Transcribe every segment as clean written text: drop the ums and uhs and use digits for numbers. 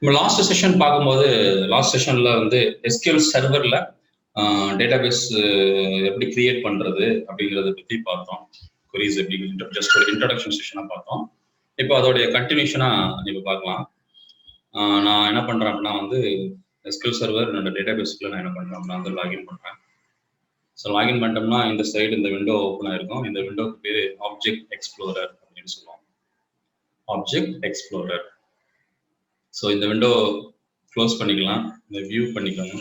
நம்ம last session பார்க்கும்போது last செஷன்ல வந்து எஸ்கியூஎல் சர்வர்ல டேட்டாபேஸ் எப்படி கிரியேட் பண்றது அப்படிங்கிறத பற்றி பார்த்தோம். queries எப்படி ஜஸ்ட் ஒரு இன்ட்ரடக்ஷன் செஷனாக பார்த்தோம். இப்போ அதோடைய கண்டினியூஷனா இப்போ பார்க்கலாம். நான் என்ன பண்றேன் அப்படின்னா வந்து எஸ்கியூஎல் சர்வர் என்னோட டேட்டாபேஸ்க்குள்ள நான் என்ன பண்றேன் அப்படின்னா வந்து லாகின் பண்றேன். ஸோ லாகின் பண்ணிட்டோம்னா இந்த சைடு இந்த விண்டோ ஓப்பன் ஆயிருக்கும். இந்த விண்டோக்கு பேர் ஆப்ஜெக்ட் எக்ஸ்ப்ளோரர் அப்படின்னு சொல்லுவோம். Object explorer. ஸோ இந்த விண்டோ க்ளோஸ் பண்ணிக்கலாம், இந்த வியூ பண்ணிக்கோங்க.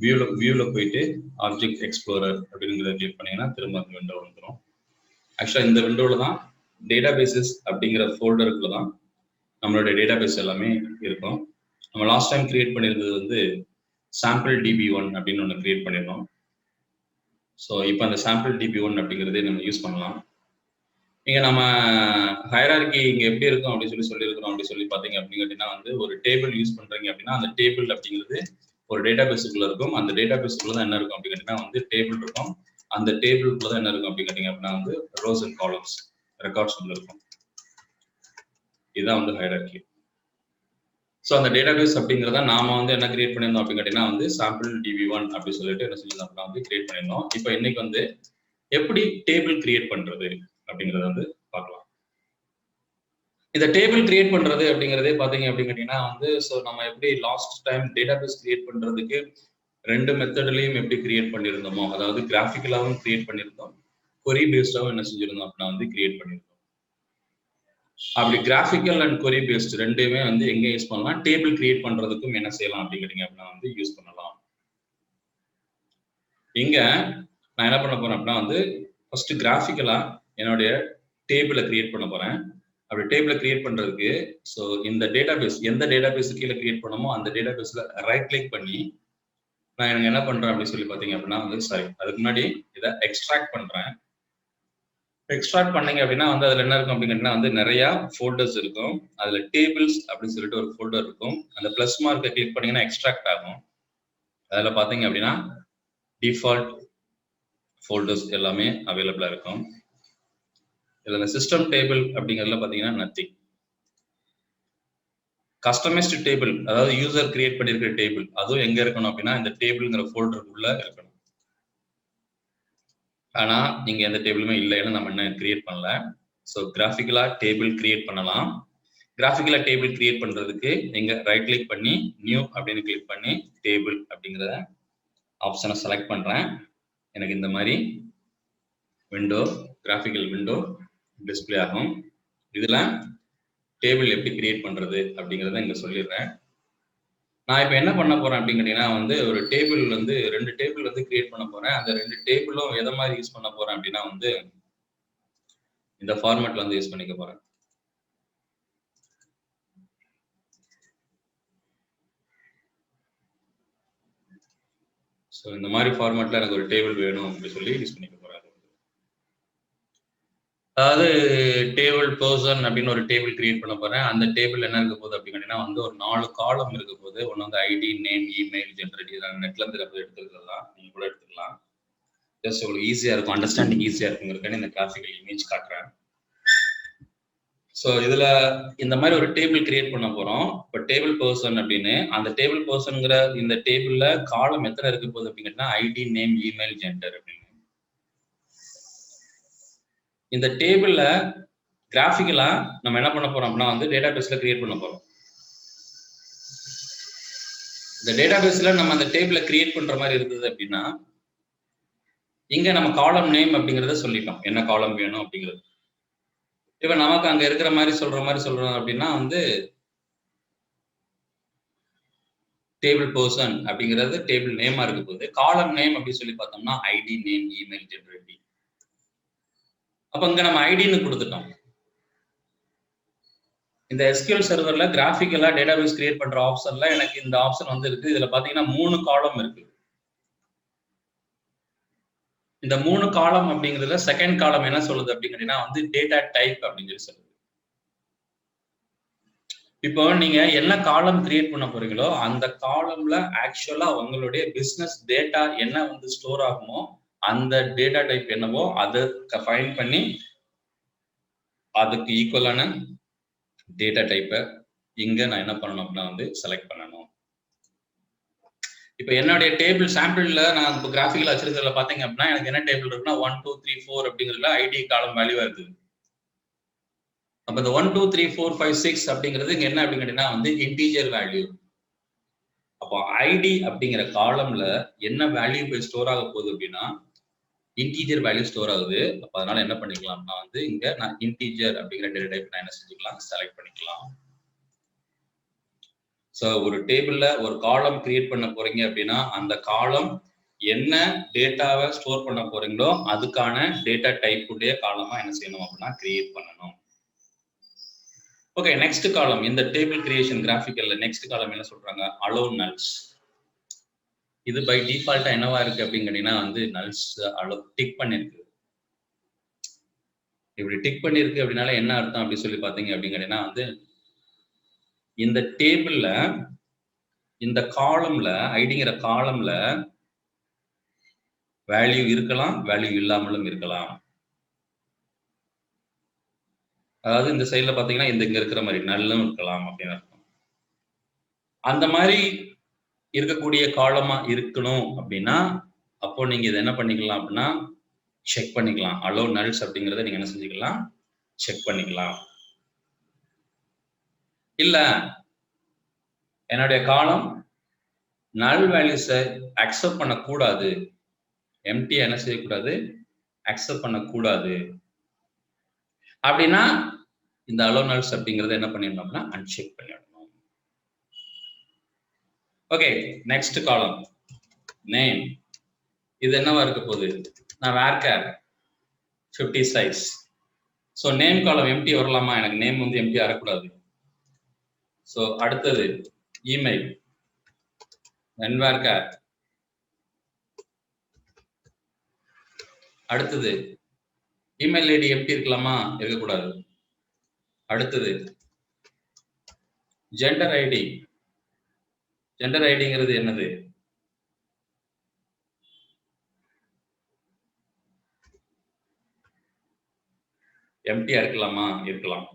வியூவில் போயிட்டு ஆப்ஜெக்ட் எக்ஸ்ப்ளோரர் அப்படிங்கிறத கிளிக் பண்ணிங்கன்னா திரும்ப அந்த விண்டோ வந்துடும். ஆக்சுவலாக இந்த விண்டோவில் தான் டேட்டா பேசஸ் அப்படிங்கிற ஃபோல்டருக்குள்ள தான் நம்மளுடைய டேட்டா பேஸ் எல்லாமே இருக்கும். நம்ம லாஸ்ட் டைம் கிரியேட் பண்ணியிருந்தது வந்து சாம்பிள் DB1 அப்படின்னு ஒன்று கிரியேட் பண்ணியிருந்தோம். ஸோ இப்போ அந்த சாம்பிள் DB1 அப்படிங்கிறதே நம்ம யூஸ் பண்ணலாம். இங்கே நம்ம ஹைரார்கி இங்கே எப்படி இருக்கும் அப்படின்னு சொல்லியிருக்கிறோம் அப்படின்னு சொல்லி பார்த்தீங்க அப்படின்னு கேட்டிங்கன்னா வந்து ஒரு டேபிள் யூஸ் பண்ணுறீங்க அப்படின்னா அந்த டேபிள் அப்படிங்கிறது ஒரு டேட்டா பேஸுக்குள்ள இருக்கும். அந்த டேட்டா பேஸுக்குள்ள தான் என்ன இருக்கும் அப்படின்னு கேட்டிங்கன்னா வந்து டேபிள் இருக்கும். அந்த டேபிளுக்குள்ள தான் என்ன இருக்கும் அப்படின்னு கேட்டிங்க அப்படின்னா வந்து ரோஸ் அண்ட் காலம்ஸ் ரெக்கார்ட்ஸ் உள்ள இருக்கும். இதுதான் வந்து ஹைரார்கி. ஸோ அந்த டேட்டா பேஸ் அப்படிங்கிறத நாம வந்து என்ன கிரியேட் பண்ணியிருந்தோம் அப்படின்னு கேட்டிங்கன்னா வந்து சாம்பிள் DB1 அப்படின்னு சொல்லிட்டு என்ன செஞ்சிருந்தோம் அப்படின்னா வந்து கிரியேட் பண்ணியிருந்தோம். இப்போ இன்னைக்கு வந்து எப்படி டேபிள் கிரியேட் பண்றது அப்படிங்கிறத வந்து பார்க்கலாம். இந்த டேபிள் கிரியேட் பண்றது அப்படிங்கிறதே பார்த்தீங்க அப்படின்னு கேட்டிங்கன்னா வந்து ஸோ நம்ம எப்படி last time database create பண்றதுக்கு ரெண்டு மெத்தட்லையும் எப்படி கிரியேட் பண்ணியிருந்தோமோ, அதாவது கிராஃபிக்கலாகவும் கிரியேட் பண்ணியிருந்தோம், கொரி பேஸ்டாகவும் என்ன செஞ்சிருந்தோம் அப்படின்னா வந்து கிரியேட் பண்ணியிருந்தோம். அப்படி கிராஃபிக்கல் அண்ட் கொரி பேஸ்ட் ரெண்டுமே வந்து எங்க யூஸ் பண்ணலாம், டேபிள் கிரியேட் பண்றதுக்கும் என்ன செய்யலாம் அப்படின்னு கேட்டீங்க அப்படின்னா வந்து யூஸ் பண்ணலாம். இங்க நான் என்ன பண்ண போறேன் அப்படின்னா வந்து ஃபர்ஸ்ட் கிராஃபிக்கலா என்னுடைய டேபிளை கிரியேட் பண்ண போறேன். அப்படி டேபிளை கிரியேட் பண்றதுக்கு ஸோ இந்த டேட்டா பேஸ் எந்த டேட்டா பேஸ் கீழே கிரியேட் பண்ணமோ அந்த டேட்டா பேஸ்ல ரைட் கிளிக் பண்ணி நான் எனக்கு என்ன பண்றேன் அப்படின்னு சொல்லி பார்த்தீங்க அப்படின்னா வந்து சாரி அதுக்கு முன்னாடி இதை எக்ஸ்ட்ராக்ட் பண்றேன். எக்ஸ்ட்ராக்ட் பண்ணீங்க அப்படின்னா வந்து அதுல என்ன இருக்கும் அப்படின்னு வந்து நிறைய ஃபோல்டர்ஸ் இருக்கும். அதுல டேபிள்ஸ் அப்படின்னு சொல்லிட்டு ஒரு ஃபோல்டர் இருக்கும். அந்த பிளஸ் மார்க்கை கிளிக் பண்ணீங்கன்னா எக்ஸ்ட்ராக்ட் ஆகும். அதுல பாத்தீங்க அப்படின்னா டிஃபால்ட் ஃபோல்டர்ஸ் எல்லாமே அவைலபிளா இருக்கும். இதுல சிஸ்டம் டேபிள் அப்படிங்கிறதுல பாத்தீங்கன்னா நத்திங். கஸ்டமைஸ்டு டேபிள் அதாவது யூசர் கிரியேட் பண்ணியிருக்கிற டேபிள் அதுவும் எங்க இருக்கணும் அப்படின்னா இந்த டேபிள்ங்கிற ஃபோல்டருக்குள்ள இருக்கணும். ஆனா நீங்க எந்த டேபிளுமே இல்லைன்னு நம்ம என்ன கிரியேட் பண்ணல. ஸோ கிராஃபிக்கலா டேபிள் கிரியேட் பண்ணலாம். கிராஃபிக்கலா டேபிள் கிரியேட் பண்றதுக்கு நீங்க ரைட் கிளிக் பண்ணி நியூ அப்படின்னு கிளிக் பண்ணி டேபிள் அப்படிங்கிற ஆப்ஷனை செலக்ட் பண்றேன். எனக்கு இந்த மாதிரி விண்டோ கிராஃபிக்கல் விண்டோ டிஸ்பிளே ஆகும். இதுல டேபிள் எப்படி கிரியேட் பண்றது அப்படிங்கிறத இங்க சொல்லிடுறேன். நான் இப்போ என்ன பண்ண போறேன் அப்படின்னு கேட்டீங்கன்னா வந்து ஒரு டேபிள் வந்து ரெண்டு டேபிள் வந்து கிரியேட் பண்ண போறேன். அந்த ரெண்டு டேபிளும் எதை மாதிரி யூஸ் பண்ண போறேன் அப்படின்னா வந்து இந்த ஃபார்மேட்ல வந்து யூஸ் பண்ணிக்க போறேன். ஸோ இந்த மாதிரி ஃபார்மேட்ல எனக்கு ஒரு டேபிள் வேணும் அப்படின்னு சொல்லி யூஸ் பண்ணிக்க போறேன். அதாவது டேபிள் பர்சன் அப்படின்னு ஒரு டேபிள் கிரியேட் பண்ண போறேன். அந்த டேபிள் என்ன இருக்க போகுது அப்படின்னா வந்து ஒரு 4 காலம் இருக்க போகுது. ஒன்று வந்து ஐடி, நேம், இமெயில், ஜென்ரேட். இதெல்லாம் நெட்ல இருந்து எடுத்துக்கலாம், நீங்க கூட எடுத்துக்கலாம். ஜஸ்ட் உங்களுக்கு ஈஸியா இருக்கும், அண்டர்ஸ்டாண்டிங் ஈஸியா இருக்குங்கிறதுக்கான இந்த கிராஃபிக்கல் இமேஜ் காட்டுறேன். ஸோ இதுல இந்த மாதிரி ஒரு டேபிள் கிரியேட் பண்ண போறோம். இப்போ டேபிள் பர்சன் அப்படின்னு அந்த டேபிள் பர்சன்ங்கிற இந்த டேபிள்ல காலம் எத்தனை இருக்க போகுது அப்படின்னா ஐடி, நேம், இமெயில், ஜெண்டர் அப்படின்னு. இந்த டேபிள்ல கிராஃபிக்கலா நம்ம என்ன பண்ண போறோம் அப்படின்னா வந்து டேட்டா பேஸ்ல கிரியேட் பண்ண போறோம். இந்த டேட்டா பேஸ்ல நம்ம அந்த டேபிள கிரியேட் பண்ற மாதிரி இருந்தது அப்படின்னா இங்க நம்ம காலம் நேம் அப்படிங்கறத சொல்லிட்டோம், என்ன காலம் வேணும் அப்படிங்கிறது. இப்ப நமக்கு அங்க இருக்கிற மாதிரி சொல்றோம் அப்படின்னா வந்து டேபிள் பர்சன் அப்படிங்கிறது டேபிள் நேமா இருக்க போகுது. காலம் நேம் அப்படின்னு சொல்லி பார்த்தோம்னா ஐடி, நேம், இமெயில், ஜெண்டர். அப்ப இங்க நம்ம ஐடின்னு கொடுத்துட்டோம். இந்த எஸ்கியூஎல் சர்வர்ல கிராஃபிக்கலா டேட்டாபேஸ் கிரியேட் பண்ற ஆப்ஷன்ல எனக்கு இந்த ஆப்ஷன் வந்து இருக்கு. இதுல பாத்தீங்கன்னா 3 காலம் இருக்கு. இந்த 3 காலம் அப்படிங்கிறதுல செகண்ட் காலம் என்ன சொல்லுது அப்படிங்கன்னா வந்து டேட்டா டைப் அப்படின்னு சொல்லி சொல்லுது. இப்போ நீங்க என்ன காலம் கிரியேட் பண்ண போறீங்களோ அந்த காலம்ல ஆக்சுவலா உங்களுடைய பிசினஸ் டேட்டா என்ன வந்து ஸ்டோர் ஆகுமோ அந்த டேட்டா டைப் என்னவோ அதை ஃபைண்ட் பண்ணி அதுக்கு ஈக்குவலான டேட்டா டைப்பை இங்க நான் என்ன பண்ணணும் அப்படின்னா வந்து செலக்ட் பண்ணணும். இப்போ என்னுடைய டேபிள் சாம்பிள்ல நான் இப்போ கிராஃபிக்கல் வச்சிருக்கிறதுல பாத்தீங்க அப்படின்னா எனக்கு என்ன டேபிள் இருக்குன்னா 1 2 3 4 அப்படிங்கிறதுல ஐடி காலம் வேல்யூவா இருக்குது. அப்ப இந்த 1 2 3 4 5 6 அப்படிங்கிறது இங்க என்ன அப்படின்னு கேட்டீங்கன்னா வந்து இன்டீஜர் வேல்யூ. அப்போ ஐடி அப்படிங்கிற காலம்ல என்ன வேல்யூ போய் ஸ்டோர் ஆக போகுது அப்படின்னா இன்டீஜர் வேல்யூ ஸ்டோர் ஆகுது. அப்ப அதனால என்ன பண்ணிக்கலாம்னா வந்து இங்க நான் இன்டீஜர் அப்படிங்கிற டேட்டா டைப் நான் என்ன செஞ்சுக்கலாம், செலக்ட் பண்ணிக்கலாம். ஸோ ஒரு டேபிள்ல ஒரு காலம் கிரியேட் பண்ண போறீங்க அப்படின்னா அந்த காலம் என்ன டேட்டாவை ஸ்டோர் பண்ண போறீங்களோ அதுக்கான டேட்டா டைப் உடைய காலமா என்ன செய்யணும் அப்படின்னா கிரியேட் பண்ணணும். ஓகே, நெக்ஸ்ட் காலம் இந்த டேபிள் கிரியேஷன் கிராஃபிக்கல்ல நெக்ஸ்ட் காலம் என்ன சொல்றாங்க, அலோ நல்ஸ். இது பை டிஃபால்ட்டா என்னவா இருக்கு அப்படின்னு கேட்டீங்கன்னா வந்து நல்ஸ் அலோ டிக் பண்ணிருக்கு. இப்படி டிக் பண்ணிருக்கு அப்படின்னால என்ன அர்த்தம் அப்படி சொல்லி பாத்தீங்க அப்படின்னு கேட்டீங்கன்னா வந்து இந்த டேபிள்ல இந்த காலம்ல ஐடிங்கிற காலம்ல வேல்யூ இருக்கலாம், வேல்யூ இல்லாமலும் இருக்கலாம். அதாவது இந்த சைட்ல பாத்தீங்கன்னா இந்த இங்க இருக்கிற மாதிரி நல்லும் இருக்கலாம் அப்படின்னு அர்த்தம். அந்த மாதிரி இருக்கக்கூடிய காலமா இருக்கணும் அப்படின்னா அப்போ நீங்க இதை என்ன பண்ணிக்கலாம் அப்படின்னா செக் பண்ணிக்கலாம். அலோ நல்ஸ் அப்படிங்கிறத நீங்க என்ன செஞ்சுக்கலாம், செக் பண்ணிக்கலாம். இல்ல என்னுடைய காலம் நல் வேல்யூஸை அக்செப்ட் பண்ணக்கூடாது, எம்டி என்ன செய்யக்கூடாது, அக்செப்ட் பண்ணக்கூடாது அப்படின்னா இந்த அலோ நல்ஸ் அப்படிங்கறத என்ன பண்ணிடணும் அப்படின்னா அன்செக் பண்ணிடணும். Okay, next column name. இது என்னவா இருக்க போகுது, நான் varchar 50 size. So name column empty வரலாமா, எனக்கு நேம் வந்து எம்டி வரக்கூடாது. ஸோ அடுத்தது இமெயில் வேர்கேர். அடுத்தது இமெயில் ஐடி எம்டி இருக்கலாமா, இருக்கக்கூடாது. அடுத்தது ஜெண்டர் ஐடி. ஜெண்டர் ஐடிங்கிறது என்னது, எம்டியா இருக்கலாமா, இருக்கலாம்.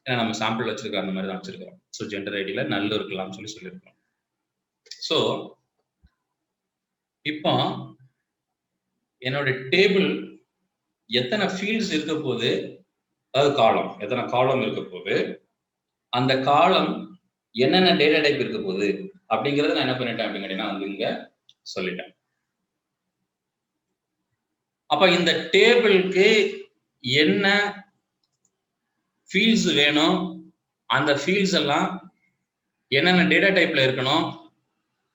ஏன்னா நம்ம சாம்பிள் வச்சிருக்கோம், அந்த மாதிரி தான் வச்சிருக்கோம். ஸோ ஜெண்டர் ஐடியில நல்ல இருக்கலாம்னு சொல்லி சொல்லியிருக்கோம். ஸோ இப்போ என்னோட டேபிள் எத்தனை ஃபீல்ட்ஸ் இருக்க போது, அதாவது காலம் எத்தனை காலம் இருக்க போது, அந்த காலம் என்னென்ன டேட்டா டைப் இருக்க போகுது அப்படிங்கறத நான் என்ன பண்ணிட்டேன் அப்படின்னா வந்து இங்க சொல்லிட்டேன். அப்ப இந்த டேபிளுக்கு என்ன ஃபீல்ட்ஸ் வேணும், அந்த ஃபீல்ட்ஸ் எல்லாம் என்னென்ன டேட்டா டைப்ல இருக்கணும்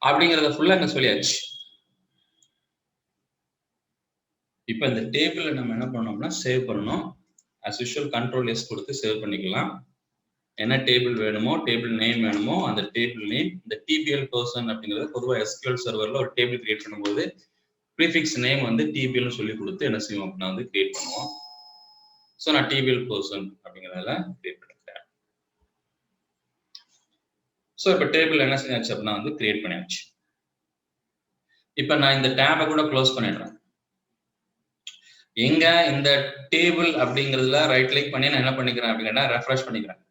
அப்படிங்கறத ஃபுல்லா இங்க சொல்லியாச்சு. இப்ப இந்த டேபிள நம்ம என்ன பண்ணோம்னா சேவ் பண்ணணும். as usual control s கொடுத்து சேவ் பண்ணிக்கலாம். என்ன டேபிள் வேணுமோ, டேபிள் நேம் வேணுமோ அந்த டேபிள் நேம், இந்த tbl person அப்படிங்கிறது பொதுவா SQL சர்வர்ல ஒரு டேபிள் கிரியேட் பண்ணும்போது ப்ரீஃபிக்ஸ் நேம் வந்து tbl னு சொல்லி கொடுத்து என்ன செய்வோம் அப்படின்னா வந்து கிரியேட் பண்ணுவோம். ஸோ நான் tbl person அப்படிங்கிறதால கிரியேட் பண்ணிட்டேன். ஸோ இப்போ டேபிள் என்ன செஞ்சாச்சு அப்படின்னா வந்து கிரியேட் பண்ணியாச்சு. இப்போ நான் இந்த டேபை கூட க்ளோஸ் பண்ணிடுறேன். எங்க இந்த டேபிள் அப்படிங்கிறதுல ரைட் கிளிக் பண்ணி நான் என்ன பண்ணிக்கிறேன் அப்படின்னா ரெஃப்ரெஷ் பண்ணிக்கிறேன்.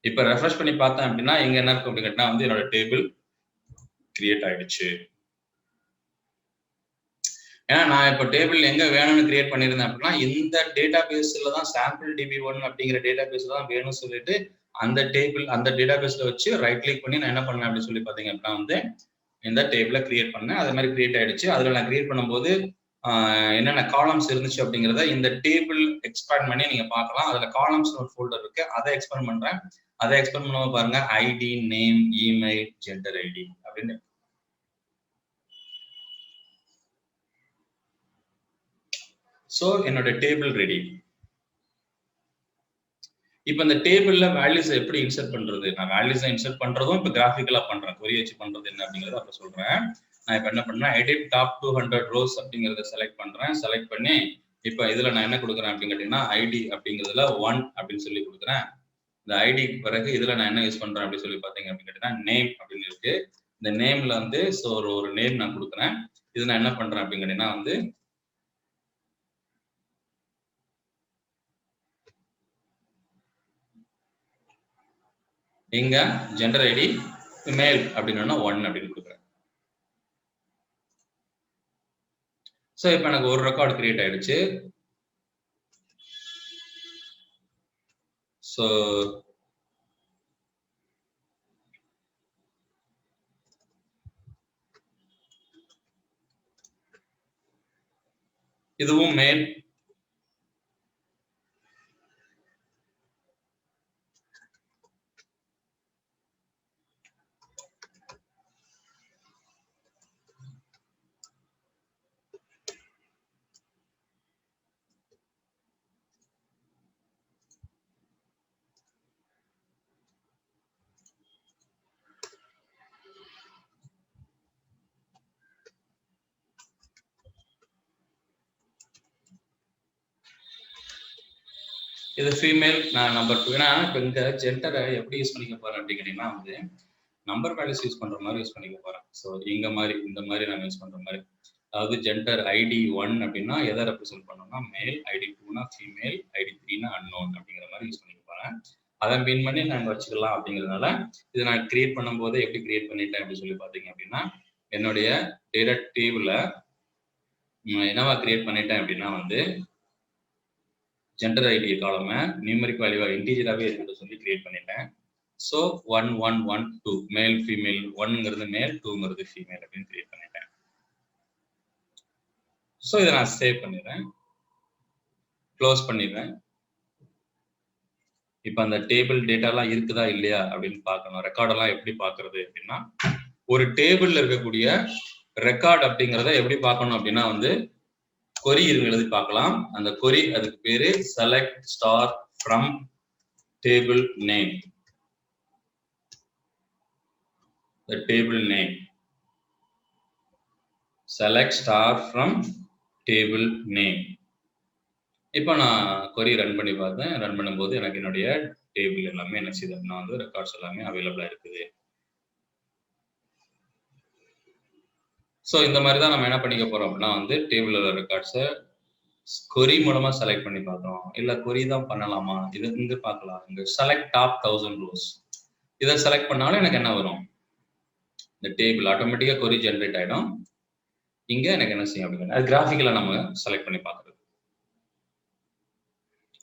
இப்ப ரெஃப்ரெஷ் பண்ணி பார்த்தேன் அப்படின்னா இங்க என்ன இருக்கு அப்படின்னா வந்து என்னோட டேபிள் கிரியேட் ஆயிடுச்சு. ஏன்னா நான் இப்ப டேபிள் எங்க வேணும்னு கிரியேட் பண்ணியிருந்தேன் அப்படின்னா இந்த டேட்டா பேஸ்ல தான் சாம்பிள் DB1 அப்படிங்கிற டேட்டா பேஸ்ல தான் வேணும்னு சொல்லிட்டு அந்த டேபிள் அந்த டேட்டா பேஸ்ல வச்சு ரைட் கிளிக் பண்ணி நான் என்ன பண்ணேன் அப்படின்னு சொல்லி பாத்தீங்க அப்படின்னா வந்து இந்த டேபிளை கிரியேட் பண்ணேன். அது மாதிரி கிரியேட் ஆயிடுச்சு. அதுல நான் கிரியேட் பண்ணும்போது என்னென்ன காலம்ஸ் இருந்துச்சு அப்படிங்கிறத இந்த டேபிள் எக்ஸ்பேண்ட் பண்ணி நீங்க பார்க்கலாம். அதுல காலம்ஸ் ஒரு ஃபோல்டர் இருக்கு, அதை எக்ஸ்பேண்ட் பண்றேன். அதை எக்ஸ்பேண்ட் பண்ணும்போது பாருங்க ID, name, email, gender ID அப்படின்னு. ஸோ என்னோட டேபிள் ரெடி. இப்போ இந்த டேபிள்ல வேல்யூஸ் எப்படி இன்சர்ட் பண்றது, நான் வேல்யூஸ் இன்சர்ட் பண்றதும் இப்போ கிராஃபிக்கலா பண்றேன். கொரி வச்சு பண்றது என்ன அப்படிங்கறத அப்ப சொல்றேன். நான் இப்போ என்ன பண்றேன், எடிட் டாப் 200 ரோஸ் அப்படிங்கறத செலக்ட் பண்றேன். செலக்ட் பண்ணி இப்போ இதுல நான் என்ன கொடுக்குறேன் அப்படின்னு கேட்டீங்கன்னா ஐடி அப்படிங்கிறதுல 1 அப்படின்னு சொல்லி கொடுக்குறேன். இந்த ஐடி பிறகு இதுல நான் என்ன யூஸ் பண்றேன் அப்படின்னு சொல்லி பாத்தீங்க அப்படின்னு கேட்டீங்கன்னா நேம் அப்படின்னு இருக்கு. இந்த நேம்ல வந்து ஸோ ஒரு நேம் நான் கொடுக்குறேன். இது நான் என்ன பண்றேன் அப்படின்னு கேட்டீங்கன்னா வந்து இங்க ஜெண்டர் ஐடி மேல் அப்படின்னா 1 அப்படின்னு கொடுக்குறேன். ஸோ இப்போ எனக்கு ஒரு ரெக்கார்டு கிரியேட் ஆயிடுச்சு. ஸோ இதுவும் மேல். இது ஃபீமேல், நான் நம்பர் 2. ஏன்னா இப்போ இந்த ஜெண்டரை எப்படி யூஸ் பண்ணிக்க போறேன் அப்படிங்கிறீங்கன்னா வந்து நம்பர் வேல்யூஸ் யூஸ் பண்ற மாதிரி யூஸ் பண்ணிக்க போறேன். ஸோ இந்த மாதிரி நான் யூஸ் பண்ற மாதிரி, அதாவது ஜெண்டர் ஐடி 1 அப்படின்னா எதை ரெப்ரசென்ட் பண்ணோம்னா மேல், ஐடி 2னா ஃபீமேல், ஐடி 3னா அன்னோன் அப்படிங்கிற மாதிரி யூஸ் பண்ணிக்க போறேன். அதை மீன் பண்ணி நாங்கள் வச்சுக்கலாம் அப்படிங்கிறதுனால இதை நான் கிரியேட் பண்ணும்போது எப்படி கிரியேட் பண்ணிட்டேன் அப்படின்னு சொல்லி பார்த்தீங்க அப்படின்னா, என்னுடைய டேட்டா டேபிள்ல என்னவா கிரியேட் பண்ணிட்டேன் அப்படின்னா வந்து ஜெண்டர் ஐடி காலமை நியூமரிக் வேல்யூவா இன்டீஜராகவே இருக்குன்னு சொல்லி கிரியேட் பண்ணிட்டேன். ஸோ 1 1 1 2 மேல் ஃபீமேல், 1ங்கிறது மேல், 2ங்கிறது ஃபீமேல் அப்படின்னு கிரியேட் பண்ணிட்டேன். ஸோ இதை நான் சேவ் பண்ணிடுறேன், க்ளோஸ் பண்ணிடுறேன். இப்போ அந்த டேபிள் டேட்டாலாம் இருக்குதா இல்லையா அப்படின்னு பார்க்கணும். ரெக்கார்டெல்லாம் எப்படி பார்க்கறது அப்படின்னா, ஒரு டேபிள்ல இருக்கக்கூடிய ரெக்கார்ட் அப்படிங்கிறத எப்படி பார்க்கணும் அப்படின்னா வந்து கொரி எழுதி பார்க்கலாம். அந்த கொரி அதுக்கு பேரு select star from table name. The table name. Select star from table name. இப்போ நான் கொரி ரன் பண்ணி பார்த்தேன். ரன் பண்ணும்போது எனக்கு என்னுடைய டேபிள் எல்லாமே என்ன செய்யுது, நான் வந்து ரெக்கார்ட்ஸ் எல்லாமே அவைலபிளா இருக்குது. ஸோ இந்த மாதிரி தான் நம்ம என்ன பண்ணிக்க போறோம் அப்படின்னா வந்து டேபிள் உள்ள ரெக்கார்ட்ஸை கொரி மூலமா செலக்ட் பண்ணி பார்க்குறோம். இல்லை கொரி தான் பண்ணலாமா, இது இங்க பார்க்கலாம். இங்க செலக்ட் டாப் 1000 rows. இதை செலக்ட் பண்ணாலும் எனக்கு என்ன வரும், இந்த டேபிள் ஆட்டோமேட்டிக்கா கொரி ஜென்ரேட் ஆயிடும். இங்க எனக்கு என்ன செய்யும் அப்படின்னா அது கிராஃபிக்கலா நம்ம செலக்ட் பண்ணி பார்க்குறது.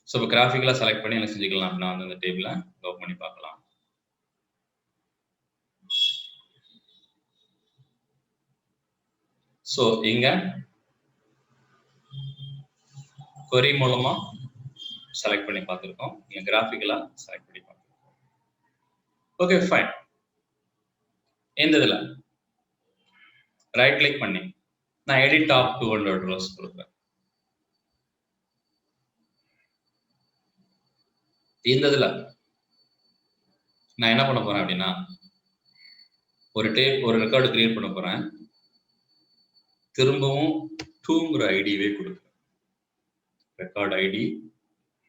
ஸோ இப்போ கிராஃபிக்கலா செலக்ட் பண்ணி என்ன செஞ்சுக்கலாம் அப்படின்னா வந்து இந்த டேபிளை ஓப்பன் பண்ணி பார்க்கலாம். ஸோ இங்க கொரி மூலமா செலக்ட் பண்ணி பார்த்துருக்கோம், இங்க கிராஃபிக்கலா செலக்ட் பண்ணி பார்த்துருக்கோம். Okay fine. இந்த இதில் ரைட் கிளிக் பண்ணி நான் எடிட் டாப் 200 rows கொடுக்குறேன். இந்த இதில் நான் என்ன பண்ண போறேன் அப்படின்னா ஒரு ரெக்கார்டு கிரியேட் பண்ண போறேன். திரும்பவும் 2ங்கிற ஐடியவே கொடுக்குறேன். ரெக்கார்டு ஐடி,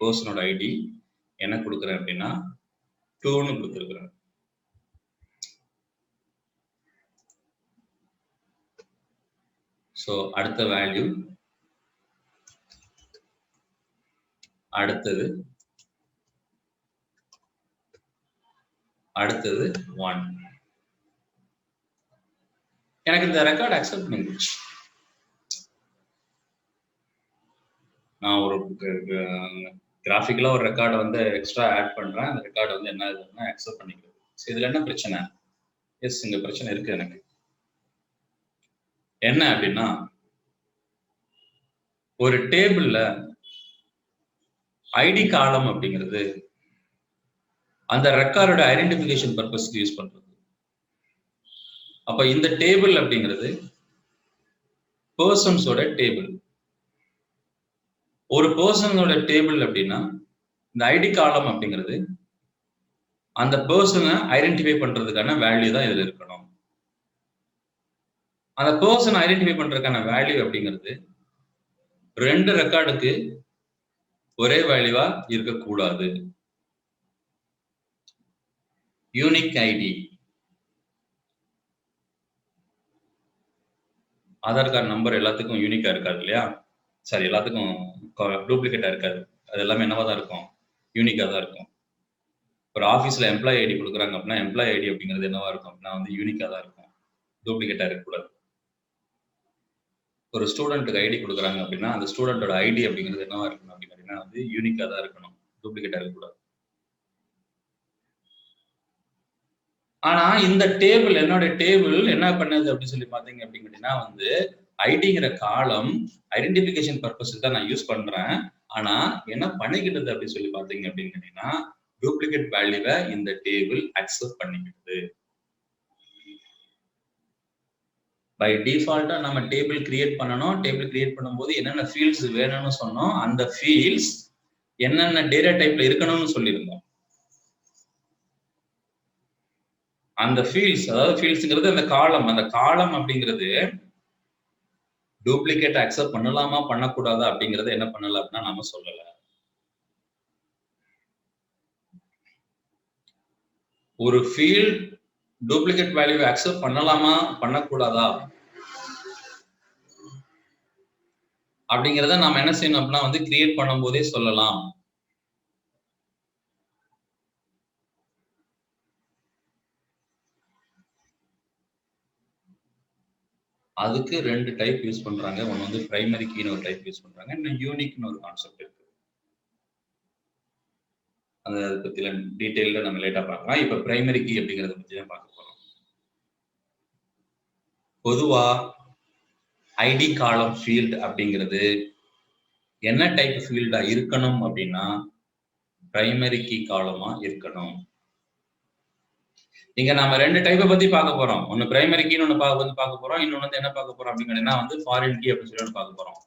பர்சனோட ஐடி என்ன கொடுக்குறேன் அப்படின்னா 2ன்னு கொடுத்துருக்குறேன். ஸோ அடுத்த வேல்யூ, அடுத்தது 1. எனக்கு இந்த ரெக்கார்ட் அக்செப்ட் பண்ணிடுச்சு. நான் ஒரு கிராஃபிக்கலா ஒரு ரெக்கார்டை வந்து எக்ஸ்ட்ரா ஆட் பண்றேன். அந்த ரெக்கார்டு வந்து என்ன ஆகுதுன்னா அக்செப்ட் பண்ணிக்கிறது. இதுல என்ன பிரச்சனை, எஸ் இங்க பிரச்சனை இருக்கு. எனக்கு என்ன அப்படின்னா ஒரு டேபிள்ல ஐடி காலம் அப்படிங்கிறது அந்த ரெக்கார்டோட ஐடென்டிஃபிகேஷன் பர்பஸ்க்கு யூஸ் பண்றது. அப்ப இந்த டேபிள் அப்படிங்கிறது பர்சன்ஸோட டேபிள். ஒரு பர்சனோட டேபிள் அப்படின்னா இந்த ஐடி காலம் அப்படிங்கிறது அந்த பர்சனை ஐடென்டிஃபை பண்றதுக்கான வேல்யூ தான் இதுல இருக்கணும். அந்த பர்சன் ஐடென்டிஃபை பண்றதுக்கான வேல்யூ அப்படிங்கிறது 2 ரெக்கார்டுக்கு ஒரே வேல்யூவா இருக்கக்கூடாது. Unique ID, Aadhaar card number எல்லாத்துக்கும் யூனிக்கா இருக்காது இல்லையா, சரி எல்லாத்துக்கும் டூப்ளிகேட்டா இருக்காது. அது எல்லாமே என்னவா தான் இருக்கும், யூனிக்கா தான் இருக்கும். ஒரு ஆஃபீஸில் எம்ப்ளாயி ஐடி கொடுக்குறாங்க அப்படின்னா எம்ப்ளாயி ஐடி அப்படிங்கிறது என்னவா இருக்கும் அப்படின்னா வந்து யூனிக்காக தான் இருக்கும், டூப்ளிகேட்டாக இருக்கக்கூடாது. ஒரு ஸ்டூடெண்ட்டுக்கு ஐடி கொடுக்குறாங்க அப்படின்னா அந்த ஸ்டூடெண்டோட ஐடி அப்படிங்கிறது என்னவா இருக்கணும் அப்படின்னா வந்து யூனிக்காக தான் இருக்கணும், டூப்ளிகேட்டாக இருக்கக்கூடாது. ஆனா இந்த டேபிள், என்னோட டேபிள் என்ன பண்ணுது அப்படின்னு சொல்லி பாத்தீங்க அப்படின்னா வந்து ஐடிங்கிற காலம் ஐடென்டிபிகேஷன் பர்பஸ்க்கு தான் நான் யூஸ் பண்றேன். ஆனா என்ன பண்ணிக்கிட்டது அப்படின்னு சொல்லி பாத்தீங்க அப்படின்னு கேட்டீங்கன்னா டூப்ளிகேட் வேல்யூவை இந்த டேபிள் அக்செப்ட் பண்ணிக்கிடுது. பை டிஃபால்ட்டா நம்ம டேபிள் கிரியேட் பண்ணணும். டேபிள் கிரியேட் பண்ணும்போது என்னென்ன ஃபீல்ட்ஸ் வேணும்னு சொன்னோம், அந்த ஃபீல்ட்ஸ் என்னென்ன டேட்டா டைப்ல இருக்கணும்னு சொல்லியிருந்தோம். அந்த ஃபீல்ட்ஸ், அதாவது ஃபீல்ட்ஸ்ங்கிறது அந்த காலம், அந்த காலம் அப்படிங்கிறது டூப்ளிகேட் அக்செப்ட் பண்ணலாமா பண்ணக்கூடாதா அப்படிங்கறத என்ன பண்ணல அப்படின்னா நாம சொல்லல. ஒரு ஃபீல்ட் டூப்ளிகேட் வேல்யூ அக்செப்ட் பண்ணலாமா பண்ணக்கூடாதா அப்படிங்கறத நாம என்ன செய்யணும் அப்படின்னா வந்து கிரியேட் பண்ணும் போதே சொல்லலாம். அதுக்கு ரெண்டு டைப் யூஸ் பண்றாங்க. ஒன்னு வந்து பிரைமரி கீன்னு ஒரு டைப் யூஸ் பண்றாங்க, இன்னும் யூனிக்னு ஒரு கான்செப்ட் இருக்கு. அதை பத்தில டீடைல்ல நம்ம லேட்டா பார்க்கலாம். இப்ப பிரைமரி கீ அப்படிங்கறத பத்தி தான் பார்க்க போறோம். பொதுவா ஐடி காலம் ஃபீல்ட் அப்படிங்கிறது என்ன டைப் ஃபீல்டா இருக்கணும் அப்படின்னா பிரைமரி கீ காலமா இருக்கணும். இங்க நாம ரெண்டு டைப்பை பத்தி பார்க்க போறோம். ஒன்னு பிரைமரி கீன்னு ஒன்னு பார்க்க போறோம், இன்னொன்னு வந்து என்ன பார்க்க போறோம் அப்படின்னா வந்து ஃபாரின் கீ அப்படின்னு சொல்லி பார்க்க போறோம்.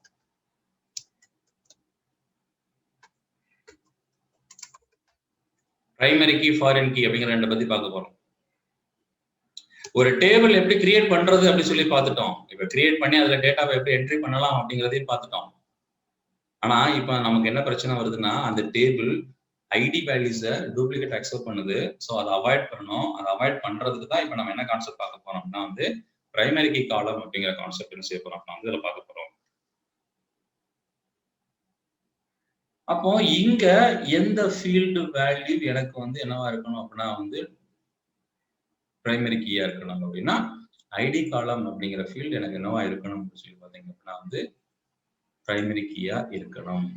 பிரைமரி கீ, ஃபாரின் கீ அப்படிங்கிற ரெண்டு பத்தி பார்க்க போறோம். ஒரு டேபிள் எப்படி கிரியேட் பண்றது அப்படி சொல்லி பார்த்துட்டோம். இப்ப கிரியேட் பண்ணி அதுல டேட்டாவை எப்படி என்ட்ரி பண்ணலாம் அப்படிங்கறதையும் பார்த்துட்டோம். ஆனா இப்ப நமக்கு என்ன பிரச்சனை வருதுன்னா அந்த டேபிள் ஐடி வேல்யூஸை டூப்ளிகேட் அக்செப்ட் பண்ணுது. ஸோ அதை அவாய்ட் பண்ணணும். அதை அவாய்ட் பண்றதுக்கு தான் இப்ப நம்ம என்ன கான்செப்ட் பார்க்க போறோம் அப்படின்னா வந்து பிரைமரி கீ காலம் அப்படிங்கிற கான்செப்ட் என்ன செய்ய போறோம் அப்படின்னா இதுல பார்க்க போறோம். அப்போ இங்க எந்த ஃபீல்டு வேல்யூ எனக்கு வந்து என்னவா இருக்கணும் அப்படின்னா வந்து பிரைமரி கீயா இருக்கணும் அப்படின்னா ஐடி காலம் அப்படிங்கிற ஃபீல்டு எனக்கு என்னவா இருக்கணும் அப்படின்னு சொல்லி பார்த்தீங்க அப்படின்னா வந்து பிரைமரி கீயா இருக்கணும்.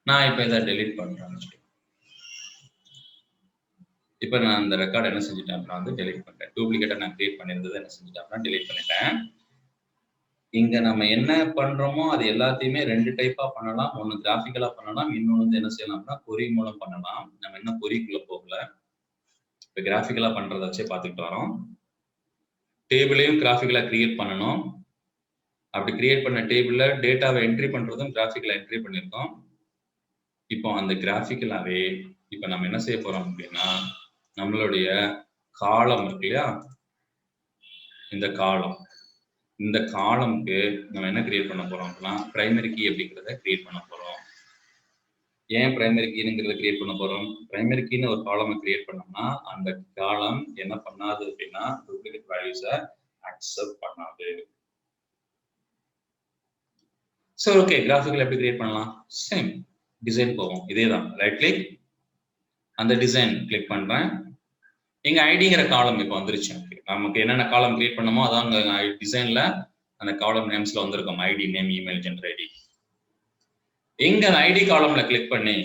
நான் இப்ப இதை டெலீட் பண்றேன். இப்ப நான் அந்த ரெக்கார்ட் என்ன செஞ்சுட்டேன் அப்படின்னா வந்து டெலீட் பண்ணிட்டேன். டூப்ளிகேட்டா நான் கிரியேட் பண்ணியிருந்தது என்ன செஞ்சுட்டேன் அப்படின்னா டெலீட் பண்ணிட்டேன். இங்க நம்ம என்ன பண்றோமோ அது எல்லாத்தையுமே ரெண்டு டைப்பா பண்ணலாம். ஒன்னு கிராஃபிக்கலா பண்ணலாம், இன்னொன்னு வந்து என்ன செய்யலாம் அப்படின்னா கொரி மூலம் பண்ணலாம். நம்ம என்ன கொரிக்குள்ள போகல, இப்ப கிராஃபிக்கலா பண்றத வச்சே பார்த்துக்கிட்டு வரோம். டேபிளையும் கிராஃபிக்கலா கிரியேட் பண்ணணும். அப்படி கிரியேட் பண்ண டேபிள்ல டேட்டாவை என்ட்ரி பண்றதும் கிராஃபிக்கலா என்ட்ரி பண்ணிருக்கோம். இப்போ அந்த கிராஃபிக்கலாவே இப்ப நம்ம என்ன செய்ய போறோம் அப்படின்னா நம்மளுடைய காலம் இருக்கு இல்லையா, இந்த காலம்க்கு நம்ம என்ன கிரியேட் பண்ண போறோம் அப்படின்னா பிரைமரி கீ அப்படிங்கிறத கிரியேட் பண்ண போறோம். ஏன் பிரைமரி கீங்கிறத கிரியேட் பண்ண போறோம்? பிரைமரி கீன்னு ஒரு காலமை கிரியேட் பண்ணோம்னா அந்த காலம் என்ன பண்ணாது அப்படின்னா டூப்ளிகேட் வேல்யூஸை அக்செப்ட் பண்ணாது. சரி, ஓகே. கிராஃபிக்கல் எப்படி கிரியேட் பண்ணலாம்? சேம் டிசைன் போவோம். இதே தான். ரைட் கிளிக், அந்த டிசைன் கிளிக் பண்றேன். இங்க ஐடிங்கிற காலம் இப்போ வந்துருச்சு. நமக்கு என்னென்ன காலம் கிரியேட் பண்ணமோ அதான் டிசைன்ல அந்த காலம் நேம்ஸ்ல வந்திருக்கும். ID name, email, gender ID. இங்க ஐடி காலம்ல கிளிக் பண்ணி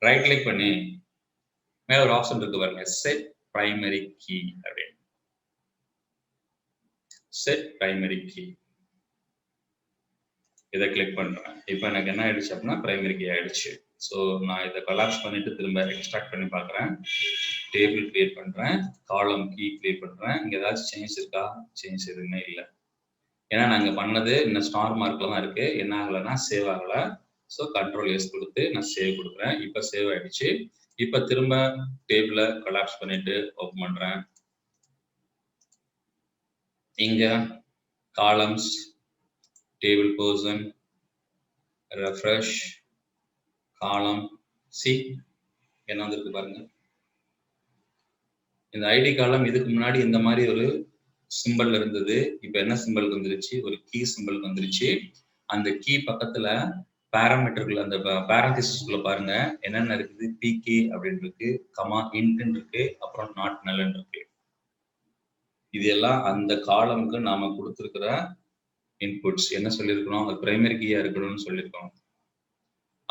ரைட் கிளிக் பண்ணி மேல ஒரு ஆப்ஷன் இருக்கு பாருங்க, செட் பிரைமரி கீ அப்படின்னு. செட் பிரைமரி கீ இதை கிளிக் பண்றேன். இப்போ எனக்கு என்ன ஆயிடுச்சு அப்படின்னா பிரைமரி கீ ஆயிடுச்சு. ஸோ நான் இதை கொலாப்ஸ் பண்ணிட்டு திரும்ப எக்ஸ்ட்ராக்ட் பண்ணி பார்க்குறேன். டேபிள் கிரியேட் பண்றேன், காலம் கீ கிரியேட் பண்றேன். இங்க ஏதாச்சும் சேஞ்ச் இருக்கா? சேஞ்ச் எதுவுமே இல்லை. ஏன்னா நாங்க பண்ணது இன்னும் ஸ்டார் மார்க்ல தான் இருக்கு. என்ன ஆகலைன்னா சேவ் ஆகல. ஸோ கண்ட்ரோல் எஸ் கொடுத்து நான் சேவ் கொடுக்குறேன். இப்போ சேவ் ஆயிடுச்சு. இப்போ திரும்ப டேபிளை கொலாப்ஸ் பண்ணிட்டு ஓப்பன் பண்றேன். இங்க காலம்ஸ், டேபிள் பர்சன், ரெஃப்ரெஷ், காலம் சி என்ன வந்திருக்கு பாருங்க. இந்த ஐடி காலம் இதுக்கு முன்னாடி இந்த மாதிரி ஒரு சிம்பிள் இருந்தது. இப்ப என்ன சிம்பிள் வந்துருச்சு? ஒரு கீ சிம்பிள் வந்துருச்சு. அந்த கீ பக்கத்துல பாராமீட்டருக்குள்ள அந்த பேரந்திசிஸ்குள்ள பாருங்க என்னென்ன இருக்குது. பிகே அப்படின்னு இருக்கு, கமா இன்ட்னு இருக்கு, அப்புறம் நாட் நல்னு இருக்கு. இது எல்லாம் அந்த காலமுக்கு நாம கொடுத்திருக்கிற இன்புட்ஸ். என்ன சொல்லியிருக்கிறோம், அது பிரைமரி கீயா இருக்கணும்னு சொல்லியிருக்கோம்.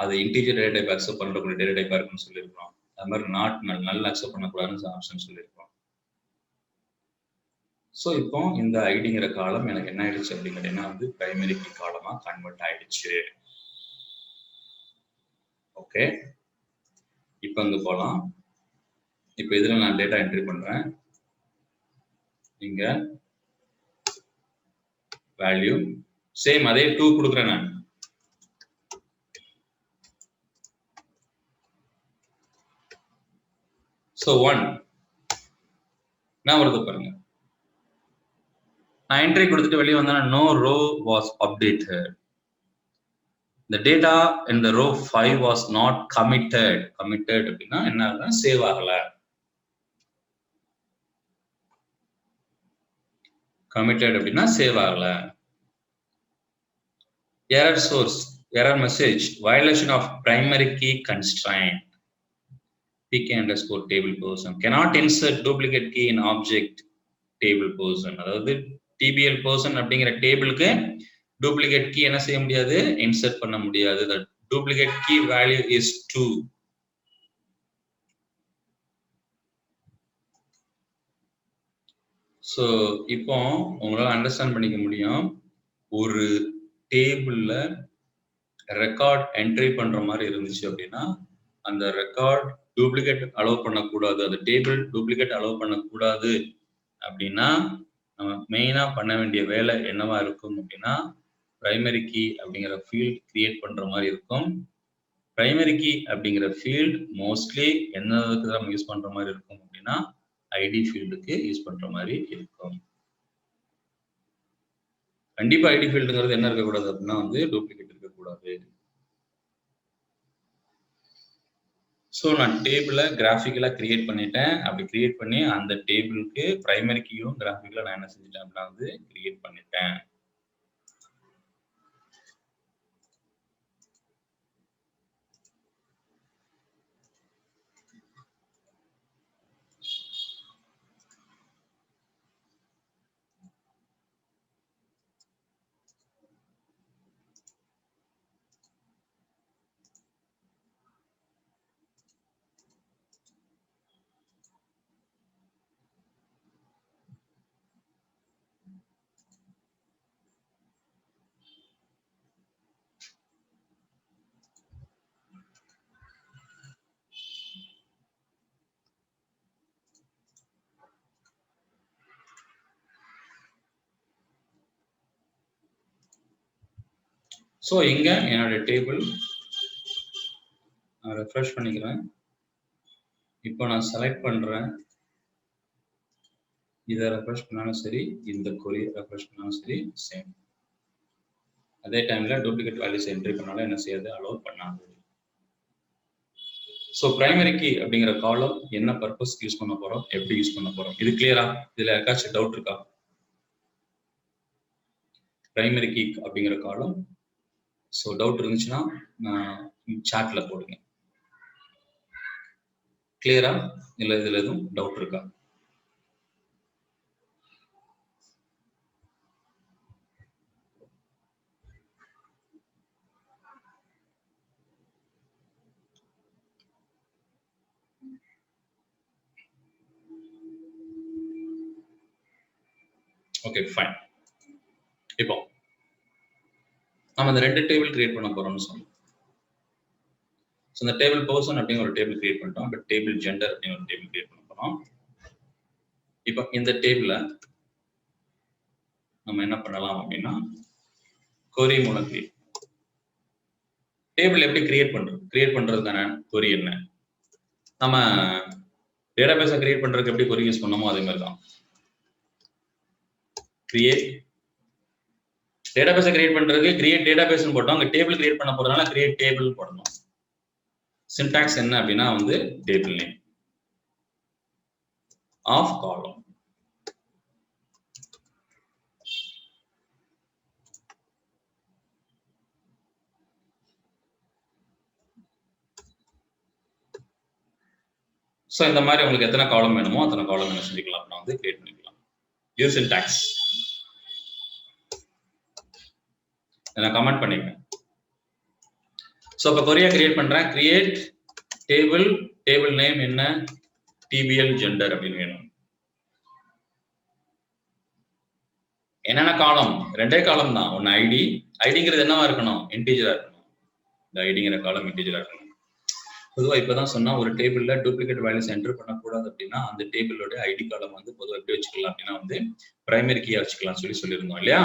அது இன்டீஜர் டேட்டா டைப் அக்செப்ட் பண்றக்கூடிய டேட்டா டைப்பா இருக்குன்னு சொல்லியிருக்கிறோம். அது மாதிரி நாட் நல் அக்செப்ட் பண்ணக்கூடாதுன்னு ஆப்ஷன் சொல்லியிருக்கிறோம். ஸோ இப்போ இந்த ஐடிங்கிற காலம் எனக்கு என்ன ஆயிடுச்சு அப்படின்னு கேட்டீங்கன்னா வந்து பிரைமரி கீ காலமா கன்வெர்ட் ஆயிடுச்சு. ஓகே, இப்போ இங்க போகலாம். இப்போ இதுல நான் டேட்டா என்ட்ரி பண்றேன். இங்க வேல்யூ சேம் அதே 2 கொடுக்குறேன் நான். ஸோ 1 நான் வருது பாருங்க. நான் என்ட்ரி கொடுத்துட்டு வெளியே வந்தேன்னா no row was updated. The data in the row 5 was not committed. Committed அப்படின்னா என்ன ஆகுதுன்னா சேவ் ஆகல. committed அப்படின்னா சேவ் ஆகல. error source, error message, violation of primary key constraint. pk underscore table person cannot insert duplicate key in object table person. அதாவது tbl person அப்படிங்கிற டேபிளுக்கு duplicate key என்ன செய்ய முடியாது, இன்சர்ட் பண்ண முடியாது. the duplicate key value is 2. So இப்போ உங்களால் அண்டர்ஸ்டாண்ட் பண்ணிக்க முடியும், ஒரு டேபிள்ல ரெக்கார்ட் என்ட்ரி பண்ற மாதிரி இருந்துச்சு அப்படின்னா அந்த ரெக்கார்ட் டூப்ளிகேட் அலோவ் பண்ணக்கூடாது, அந்த டேபிள் டூப்ளிகேட் அலோவ் பண்ணக்கூடாது அப்படின்னா நம்ம மெயினா பண்ண வேண்டிய வேலை என்னவா இருக்கும் அப்படின்னா பிரைமரி கீ அப்படிங்கிற ஃபீல்ட் கிரியேட் பண்ற மாதிரி இருக்கும். பிரைமரி கீ அப்படிங்கிற ஃபீல்ட் மோஸ்ட்லி என்னதுக்கு நம்ம யூஸ் பண்ற மாதிரி இருக்கும் அப்படின்னா ஐடி ஃபீல்டுக்கு யூஸ் பண்ற மாதிரி இருக்கும். கண்டிப்பா ஐடி ஃபீல்டுங்கிறது என்ன இருக்கக்கூடாது அப்படின்னா வந்து டூப்ளிகேட் இருக்கக்கூடாது. ஸோ நான் டேபிளை கிராஃபிக்கலாக கிரியேட் பண்ணிட்டேன். அப்படி கிரியேட் பண்ணி அந்த டேபிளுக்கு பிரைமரி கீயும் கிராஃபிக்கலாக நான் என்ன செஞ்சுட்டேன் அப்படின்னா வந்து கிரியேட் பண்ணிட்டேன். ஸோ இங்க என்னோட டேபிள் நான் ரெஃப்ரெஷ் பண்ணிக்கிறேன். இப்போ நான் செலக்ட் பண்றேன். இதை ரெஃப்ரெஷ் பண்ணாலும் சரி, இந்த கொரி ரெஃப்ரெஷ் பண்ணாலும் சரி சேம். அதே டைம்ல டூப்ளிகேட் வேல்யூஸ் என்ட்ரி பண்ணாலும் என்ன செய்யாது, அலோவ் பண்ணாது. ஸோ பிரைமரி கீ அப்படிங்கிற காலம் என்ன பர்பஸ் யூஸ் பண்ண போறோம், எப்படி யூஸ் பண்ண போறோம், இது கிளியரா? இதுல யாருக்காச்சும் டவுட் இருக்கா? பிரைமரி கீ அப்படிங்கிற காலம் ஸோ டவுட் இருந்துச்சுன்னா சாட்ல போடுங்க. கிளியரா? இல்லை இதுல எதுவும் டவுட் இருக்கா? Okay fine. இப்போ நம்ம இந்த ரெண்டு டேபிள் கிரியேட் பண்ண போறோம்னு சொன்னோம். ஸோ இந்த டேபிள் பர்சன் அப்படிங்கிற ஒரு டேபிள் கிரியேட் பண்ணிட்டோம். பட் டேபிள் ஜெண்டர் அப்படிங்கிற ஒரு டேபிள் கிரியேட் பண்ண போறோம். இப்போ இந்த டேபிள நம்ம என்ன பண்ணலாம் அப்படின்னா கொரி மூலம் கிரியேட். டேபிள் எப்படி கிரியேட் பண்றது? கிரியேட் பண்றதுக்கான கொரி என்ன? நம்ம டேட்டாபேஸை கிரியேட் பண்றதுக்கு எப்படி கொரி யூஸ் பண்ணோமோ அதே மாதிரி தான். கிரியேட் டேட்டாபேஸை கிரியேட் பண்றதுக்கு கிரியேட் டேட்டாபேஸ்னு போட்டோம். அங்க டேபிள் கிரியேட் பண்ண போறதுனால கிரியேட் டேபிள் போடணும். சின்டாக்ஸ் என்ன அப்படின்னா வந்து table name of column. So இந்த மாதிரி உங்களுக்கு எத்தனை காலம் வேணுமோ அத்தனை காலம் என்ன செஞ்சுக்கலாம் அப்படின்னா வந்து கிரியேட் பண்ணிக்கலாம். யூஸ் சின்டாக்ஸ் நான் கமெண்ட் பண்ணிக்கிறேன். ஸோ இப்போ கொரியா கிரியேட் பண்றேன். கிரியேட் டேபிள், டேபிள் நேம் என்ன, டிபிஎல் ஜெண்டர் அப்படின்னு வேணும். என்னென்ன காலம்? ரெண்டே காலம் தான். ஒன்னு ஐடி, ஐடிங்கிறது என்னவா இருக்கணும், இன்டீஜரா இருக்கணும். இந்த ஐடிங்கிற காலம் இன்டீஜரா இருக்கணும். பொதுவாக இப்பதான் சொன்னா ஒரு டேபிள்ல டூப்ளிகேட் வேல்யூஸ் என்டர் பண்ணக்கூடாது அப்படின்னா அந்த டேபிளோட ஐடி காலம் வந்து பொதுவாக எப்படி வச்சுக்கலாம் அப்படின்னா வந்து பிரைமரி கீயா வச்சுக்கலாம் சொல்லியிருந்தோம் இல்லையா.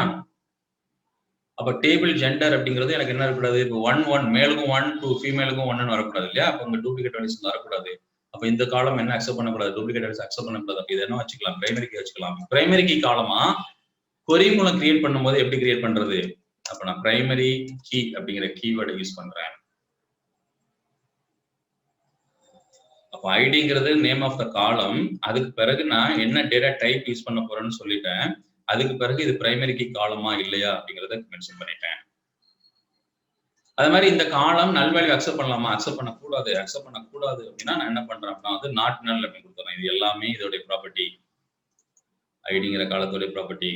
அப்ப டேபிள் ஜெண்டர் அப்படிங்கிறது எனக்கு என்ன இருக்கக்கூடாது, இப்போ 1 மேலுக்கும் 1 2 ஃபீமேலுக்கும் 1 வரக்கூடாது இல்லையா. அப்ப உங்க டூப்ளிகேட் வேல்யூஸ் வரக்கூடாது. அப்ப இந்த காலம் என்ன அக்செப்ட் பண்ணக்கூடாது, டூப்ளிகேட் வேல்யூஸ் அக்செப்ட் பண்ணக்கூடாது. அப்ப இது என்ன வச்சுக்கலாம், பிரைமரி கீ வச்சுக்கலாம். பிரைமரி கீ காலமா கொரி மூலம் கிரியேட் பண்ணும்போது எப்படி கிரியேட் பண்றது, அப்ப நான் பிரைமரி கீ அப்படிங்கிற கீவேர்டை யூஸ் பண்றேன். அப்ப ஐடிங்கிறது நேம் ஆஃப் த காலம். அதுக்கு பிறகு நான் என்ன டேட்டா டைப் யூஸ் பண்ண போறேன்னு சொல்லிட்டேன். அதுக்கு பிறகு இது பிரைமரி கீ காலமா இல்லையா அப்படிங்கறத மென்ஷன் பண்ணிட்டேன். அது மாதிரி இந்த காலம் நல் வேல்யூ அக்செப்ட் பண்ணலாமா, அக்செப்ட் பண்ணக்கூடாது. அக்செப்ட் பண்ணக்கூடாது அப்படின்னா நான் என்ன பண்றேன் அப்படின்னா வந்து நாட் நல் அப்படின்னு கொடுத்துறேன். இது எல்லாமே இதோடைய ப்ராப்பர்ட்டி, ஐடிங்கிற காலத்தோட property.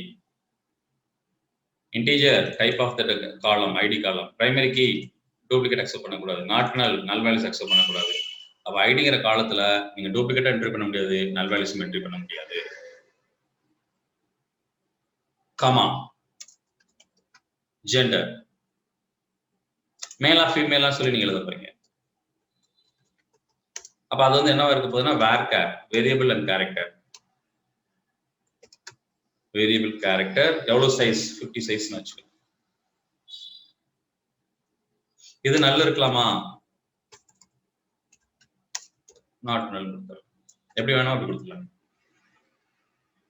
Integer type of the column, ID column. Primary key duplicate accept பண்ணக்கூடாது. Not null, null values accept பண்ணக்கூடாது. அப்ப ஐடிங்கிற காலத்துல நீங்க டூப்ளிகேட்டா என்ட்ரி பண்ண முடியாது, நல் வேல்யூஸ் என்ட்ரி பண்ண முடியாது. கமா ஜெண்டர், மேலா ஃபீமேலா சொல்லி நீங்க எழுத போறீங்க. அப்ப அது வந்து என்னவா இருக்க போகுதுன்னா varchar, variable and character. Variable character எவ்வளவு சைஸ், 50 சைஸ்னு வச்சுக்கோங்க. இது நல்ல இருக்கலாமா, நாட் நல் கொடுத்துருங்க. எப்படி வேணா அப்படி கொடுத்துக்கலாம்.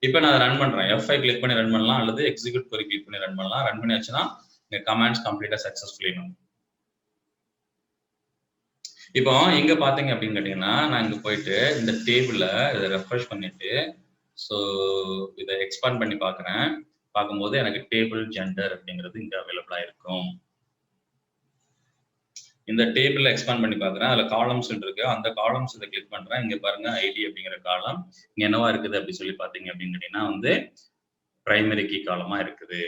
இப்போ நான் ரன் பண்றேன். F5 கிளிக் பண்ணி ரன் பண்ணலாம், அல்லது எக்ஸிக்யூட் கொரி கிளிக் பண்ணி ரன் பண்ணலாம். ரன் பண்ணியாச்சுன்னா இந்த கமாண்ட்ஸ் கம்ப்ளீட்டா சக்சஸ்ஃபுல்லி. இப்போ இங்க பாத்தீங்க அப்படின்னு கேட்டீங்கன்னா நான் இங்க போயிட்டு இந்த டேபிள்ல இதை ரெஃப்ரெஷ் பண்ணிட்டு ஸோ இதை எக்ஸ்பாண்ட் பண்ணி பார்க்குறேன். பார்க்கும்போது எனக்கு டேபிள் ஜெண்டர் அப்படிங்கிறது இங்க அவைலபிளா இருக்கும். இந்த டேபிள்ல எக்ஸ்பாண்ட் பண்ணி பார்க்குறேன். அதுல காலம்ஸ் இருக்கு. அந்த காலம்ஸ் இதை கிளிக் பண்றேன். இங்க பாருங்க ஐடி அப்படிங்கிற காலம் இங்க என்னவா இருக்குது அப்படி சொல்லி பாத்தீங்க அப்படின்னு கேட்டீங்கன்னா வந்து பிரைமரி கீ காலமா இருக்குது.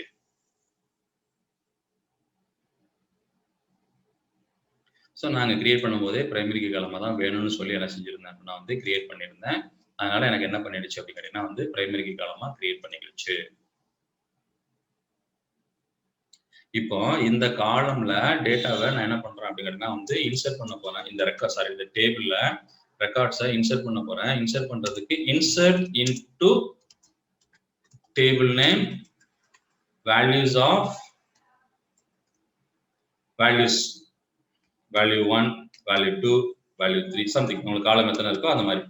ஸோ நாங்கள் கிரியேட் பண்ணும்போதே பிரைமரி கீ காலமாக தான் வேணும்னு சொல்லி என்ன செஞ்சிருந்தேன் அப்படின்னா வந்து கிரியேட் பண்ணியிருந்தேன். அதனால எனக்கு என்ன பண்ணிடுச்சு அப்படின்னு கேட்டீங்கன்னா வந்து பிரைமரி கீ காலமா கிரியேட் பண்ணிடுச்சு. இப்போ இந்த காலம்ல டேட்டாவை நான் என்ன பண்றேன் அப்படின்னா வந்து இன்சர்ட் பண்ண போறேன். இந்த ரெக்கார்ட் சாரி இந்த டேபிள்ல ரெக்கார்ட்ஸை இன்சர்ட் பண்ண போறேன். இன்சர்ட் பண்றதுக்கு insert into table name values of values value 1 value 2 value 3 something உங்களுக்கு காலம் எத்தனை இருக்கோ அந்த மாதிரி.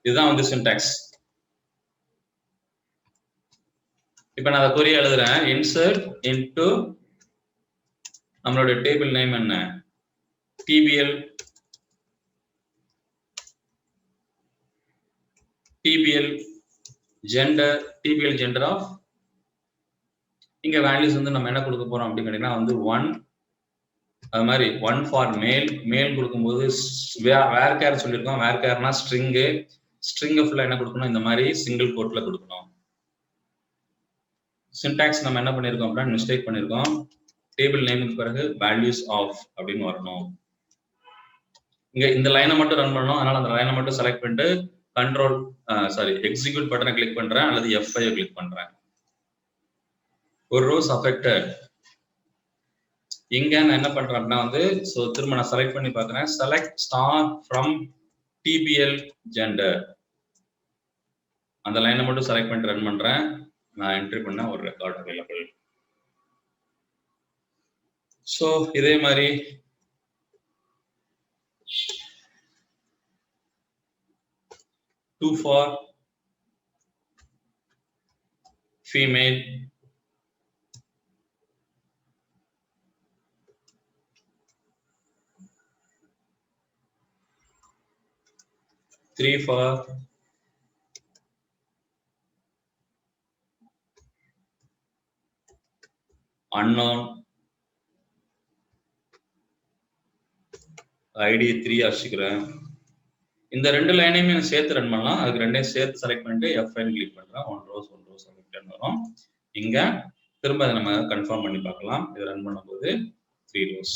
இதுதான் வந்து சின்டாக்ஸ். இப்போ நான் அதை கொரி எழுதுறேன். இன்சர்ட் இன்டு நம்மளோட டேபிள் நேம் என்ன, TBL gender, TBL gender of இங்க வேல்யூஸ் வந்து நம்ம என்ன கொடுக்க போறோம் அப்படின்னு கேட்டீங்கன்னா வந்து 1 அது மாதிரி 1 ஃபார் மேல். மேல் கொடுக்கும்போது வேர் கேர் சொல்லியிருக்கோம். வேர் கேர்னா ஸ்ட்ரிங்கு, ஸ்ட்ரிங்கை ஃபுல்லாக என்ன கொடுக்கணும், இந்த மாதிரி சிங்கிள் கோட்ல கொடுக்கணும். சின்டாக்ஸ் நம்ம என்ன பண்ணியிருக்கோம் அப்படின்னா மிஸ்டேக் பண்ணியிருக்கோம். டேபிள் நேமுக்கு பிறகு வேல்யூஸ் ஆஃப் அப்படின்னு வரணும். இங்க இந்த லைனை மட்டும் ரன் பண்ணணும். அதனால அந்த லைனை மட்டும் செலக்ட் பண்ணிட்டு கண்ட்ரோல் எக்ஸிக்யூட் பட்டனை கிளிக் பண்றேன் அல்லது F5 கிளிக் பண்றேன். ஒரு ரோஸ் அஃபெக்டட். இங்க நான் என்ன பண்றேன் அப்படின்னா வந்து திரும்ப நான் செலக்ட் பண்ணி பார்க்குறேன். Select star from DPL gender. அந்த லைனை மட்டும் செலக்ட் பண்ணிட்டு ரன் பண்றேன். நான் என்ட்ரி பண்ண ஒரு ரெக்கார்ட் அவைலபிள். ஸோ இதே மாதிரி two for female, 3 for unknown, ID 3 வச்சுக்கிறேன். இந்த ரெண்டு லைனையுமே நான் சேர்த்து ரன் பண்ணலாம். அதுக்கு ரெண்டையும் சேர்த்து செலக்ட் பண்ணிட்டு F5 கிளிக் பண்றேன். ஒன் ரோஸ் செலக்ட் வரும். இங்க திரும்ப அதை நம்ம கன்ஃபார்ம் பண்ணி பார்க்கலாம். இதை ரன் பண்ணும்போது 3 rows.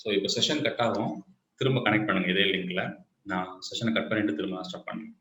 ஸோ இப்போ செஷன் கட் ஆகும். திரும்ப கனெக்ட் பண்ணுங்க இதே லிங்க்ல. நான் செஷனை கட் பண்ணிட்டு திரும்ப ஸ்டார்ட் பண்ணுறேன்.